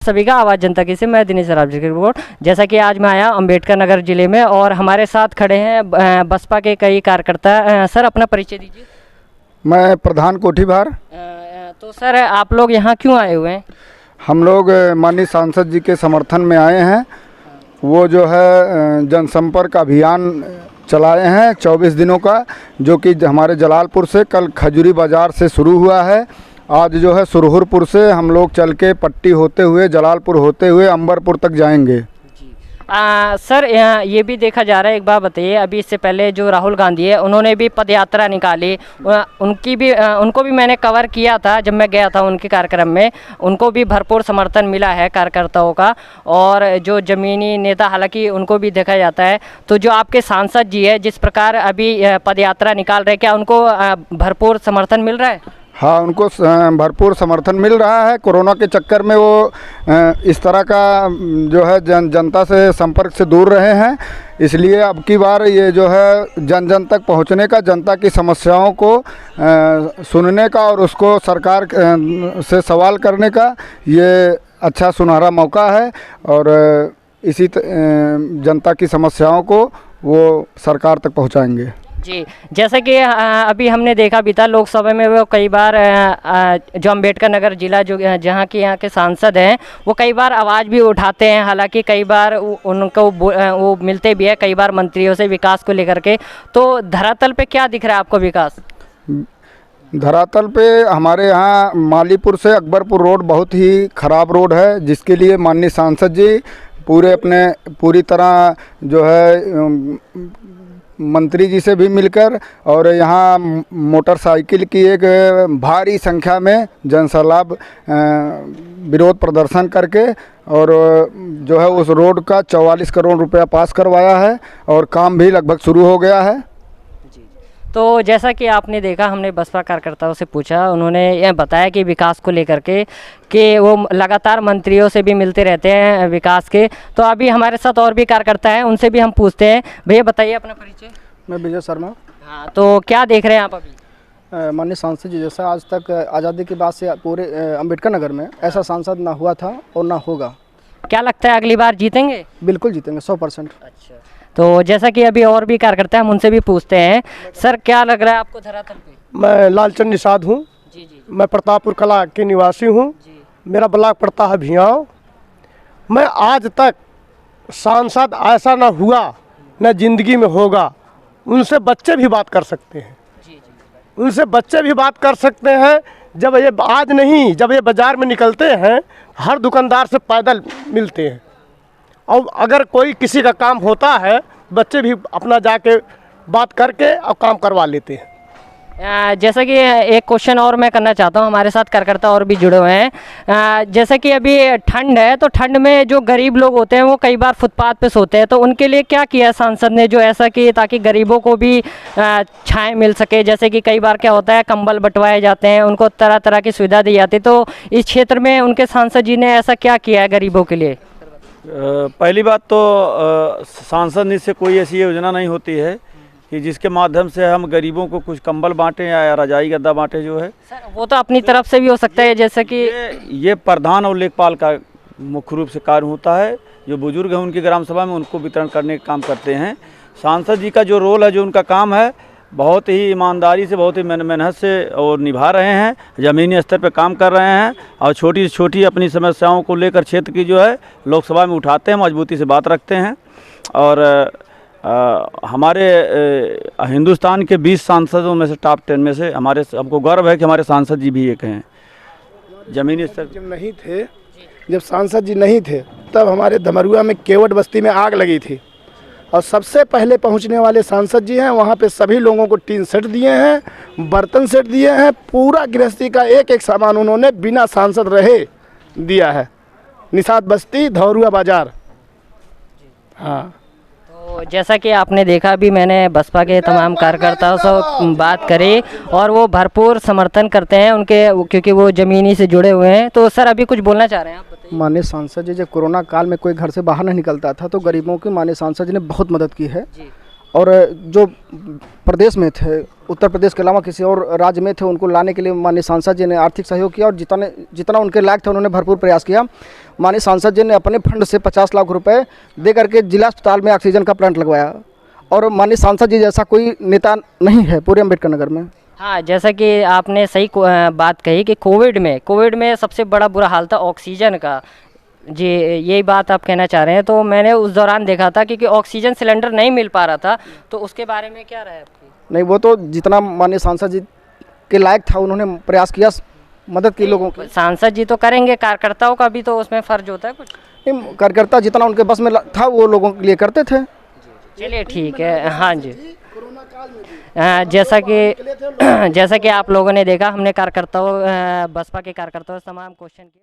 सभी का आवाज़ जनता की से मैं दिनेश सरावगी की रिपोर्ट। जैसा कि आज मैं आया अम्बेडकर नगर जिले में और हमारे साथ खड़े हैं बसपा के कई कार्यकर्ता। सर अपना परिचय दीजिए। मैं प्रधान कोठीभार। तो सर आप लोग यहाँ क्यों आए हुए हैं? हम लोग माननीय सांसद जी के समर्थन में आए हैं। वो जो है जनसंपर्क अभियान चलाए हैं 24 दिनों का, जो कि हमारे जलालपुर से कल खजूरी बाज़ार से शुरू हुआ है। आज जो है सुरहुरपुर से हम लोग चल के पट्टी होते हुए जलालपुर होते हुए अंबरपुर तक जाएंगे। सर ये भी देखा जा रहा है, एक बात बताइए, अभी इससे पहले जो राहुल गांधी है उन्होंने भी पद यात्रा निकाली, उनको भी मैंने कवर किया था जब मैं गया था उनके कार्यक्रम में। उनको भी भरपूर समर्थन मिला है कार्यकर्ताओं का, और जो ज़मीनी नेता हालांकि उनको भी देखा जाता है। तो जो आपके सांसद जी है जिस प्रकार अभी पद यात्रा निकाल रहे, क्या उनको भरपूर समर्थन मिल रहा है? हाँ, उनको भरपूर समर्थन मिल रहा है। कोरोना के चक्कर में वो इस तरह का जो है जनता से संपर्क से दूर रहे हैं, इसलिए अब की बार ये जो है जन जन तक पहुंचने का, जनता की समस्याओं को सुनने का और उसको सरकार से सवाल करने का ये अच्छा सुनहरा मौका है। और इसी जनता की समस्याओं को वो सरकार तक पहुंचाएंगे। जी, जैसे कि अभी हमने देखा भी था लोकसभा में, वो कई बार जो अम्बेडकर नगर जिला जो जहाँ के यहाँ के सांसद हैं वो कई बार आवाज़ भी उठाते हैं। हालांकि कई बार उनको वो मिलते भी है कई बार मंत्रियों से विकास को लेकर के। तो धरातल पे क्या दिख रहा है आपको विकास? धरातल पे हमारे यहाँ मालीपुर से अकबरपुर रोड बहुत ही ख़राब रोड है, जिसके लिए माननीय सांसद जी पूरी तरह जो है मंत्री जी से भी मिलकर और यहाँ मोटरसाइकिल की एक भारी संख्या में जनसैलाब विरोध प्रदर्शन करके और जो है उस रोड का 44 करोड़ रुपया पास करवाया है और काम भी लगभग शुरू हो गया है। तो जैसा कि आपने देखा, हमने बसपा कार्यकर्ताओं से पूछा, उन्होंने यह बताया कि विकास को लेकर के कि वो लगातार मंत्रियों से भी मिलते रहते हैं विकास के। तो अभी हमारे साथ और भी कार्यकर्ता हैं, उनसे भी हम पूछते हैं। भैया बताइए अपना परिचय। मैं विजय शर्मा। हाँ, तो क्या देख रहे हैं आप अभी? माननीय सांसद जी, जैसा आज तक आज़ादी के बाद से पूरे अम्बेडकर नगर में ऐसा सांसद ना हुआ था और ना होगा। क्या लगता है अगली बार जीतेंगे? बिल्कुल जीतेंगे, 100%। अच्छा, तो जैसा कि अभी और भी कार्यकर्ता हैं, हम उनसे भी पूछते हैं। सर क्या लग रहा है आपको धरातल पे? मैं लालचंद निषाद हूँ। जी जी। मैं प्रतापपुर कला के निवासी हूँ। मेरा ब्लॉक पड़ता है भियाव। मैं आज तक सांसद ऐसा ना हुआ न जिंदगी में होगा। उनसे बच्चे भी बात कर सकते हैं। उनसे बच्चे भी बात कर सकते हैं। जब ये आज नहीं, जब ये बाज़ार में निकलते हैं हर दुकानदार से पैदल मिलते हैं, और अगर कोई किसी का काम होता है बच्चे भी अपना जाके बात करके और काम करवा लेते हैं। जैसा कि एक क्वेश्चन और मैं करना चाहता हूं, हमारे साथ कार्यकर्ता और भी जुड़े हुए हैं। जैसा कि अभी ठंड है, तो ठंड में जो गरीब लोग होते हैं वो कई बार फुटपाथ पे सोते हैं, तो उनके लिए क्या किया सांसद ने जो ऐसा कि ताकि गरीबों को भी छाएं मिल सके? जैसे कि कई बार क्या होता है कंबल बंटवाए जाते हैं, उनको तरह तरह की सुविधा दी जाती है। तो इस क्षेत्र में उनके सांसद जी ने ऐसा क्या किया है गरीबों के लिए? पहली बात तो सांसद निधि से कोई ऐसी योजना नहीं होती है कि जिसके माध्यम से हम गरीबों को कुछ कंबल बांटें या रजाई गद्दा बांटें। जो है सर वो तो अपनी तरफ से भी हो सकता है, जैसे कि ये प्रधान और लेखपाल का मुख्य रूप से कार्य होता है। जो बुजुर्ग हैं उनकी ग्राम सभा में उनको वितरण करने का काम करते हैं। सांसद जी का जो रोल है, जो उनका काम है, बहुत ही ईमानदारी से, बहुत ही मेहनत से और निभा रहे हैं। ज़मीनी स्तर पर काम कर रहे हैं और छोटी से छोटी अपनी समस्याओं को लेकर क्षेत्र की जो है लोकसभा में उठाते हैं, मजबूती से बात रखते हैं। और हमारे हिंदुस्तान के 20 सांसदों में से टॉप 10 में से हमको गर्व है कि हमारे सांसद जी भी एक हैं। ज़मीनी स्तर जब सांसद जी नहीं थे तब हमारे धमरुआ में केवट बस्ती में आग लगी थी, और सबसे पहले पहुंचने वाले सांसद जी हैं। वहां पे सभी लोगों को टीन सेट दिए हैं, बर्तन सेट दिए हैं, पूरा गृहस्थी का एक एक सामान उन्होंने बिना सांसद रहे दिया है। निषाद बस्ती, धौरुआ बाजार। हाँ, तो जैसा कि आपने देखा, भी मैंने बसपा के तमाम कार्यकर्ताओं से बात करी और वो भरपूर समर्थन करते हैं उनके, क्योंकि वो ज़मीनी से जुड़े हुए हैं। तो सर अभी कुछ बोलना चाह रहे हैं आप? माननीय सांसद जी, जब कोरोना काल में कोई घर से बाहर नहीं निकलता था तो गरीबों की माननीय सांसद जी ने बहुत मदद की है। और जो प्रदेश में थे, उत्तर प्रदेश के अलावा किसी और राज्य में थे, उनको लाने के लिए माननीय सांसद जी ने आर्थिक सहयोग किया और जितना उनके लायक थे उन्होंने भरपूर प्रयास किया। माननीय सांसद जी ने अपने फंड से 50 लाख रुपए दे करके जिला अस्पताल में ऑक्सीजन का प्लांट लगवाया और माननीय सांसद जी जैसा कोई नेता नहीं है पूरे अम्बेडकर नगर में। हाँ, जैसा कि आपने सही बात कही कि कोविड में सबसे बड़ा बुरा हाल था ऑक्सीजन का। जी, यही बात आप कहना चाह रहे हैं। तो मैंने उस दौरान देखा था क्योंकि ऑक्सीजन सिलेंडर नहीं मिल पा रहा था, तो उसके बारे में क्या राय आपकी? नहीं, वो तो जितना माननीय सांसद जी के लायक था उन्होंने प्रयास किया, मदद की लोगों की। सांसद जी तो करेंगे, कार्यकर्ताओं का भी तो उसमें फर्ज होता है कुछ। नहीं, कार्यकर्ता जितना उनके बस में था वो लोगों के लिए करते थे। चलिए ठीक है। हाँ जी, जैसा कि आप लोगों ने देखा, हमने कार्यकर्ताओं बसपा के कार्यकर्ताओं से तमाम क्वेश्चन किए।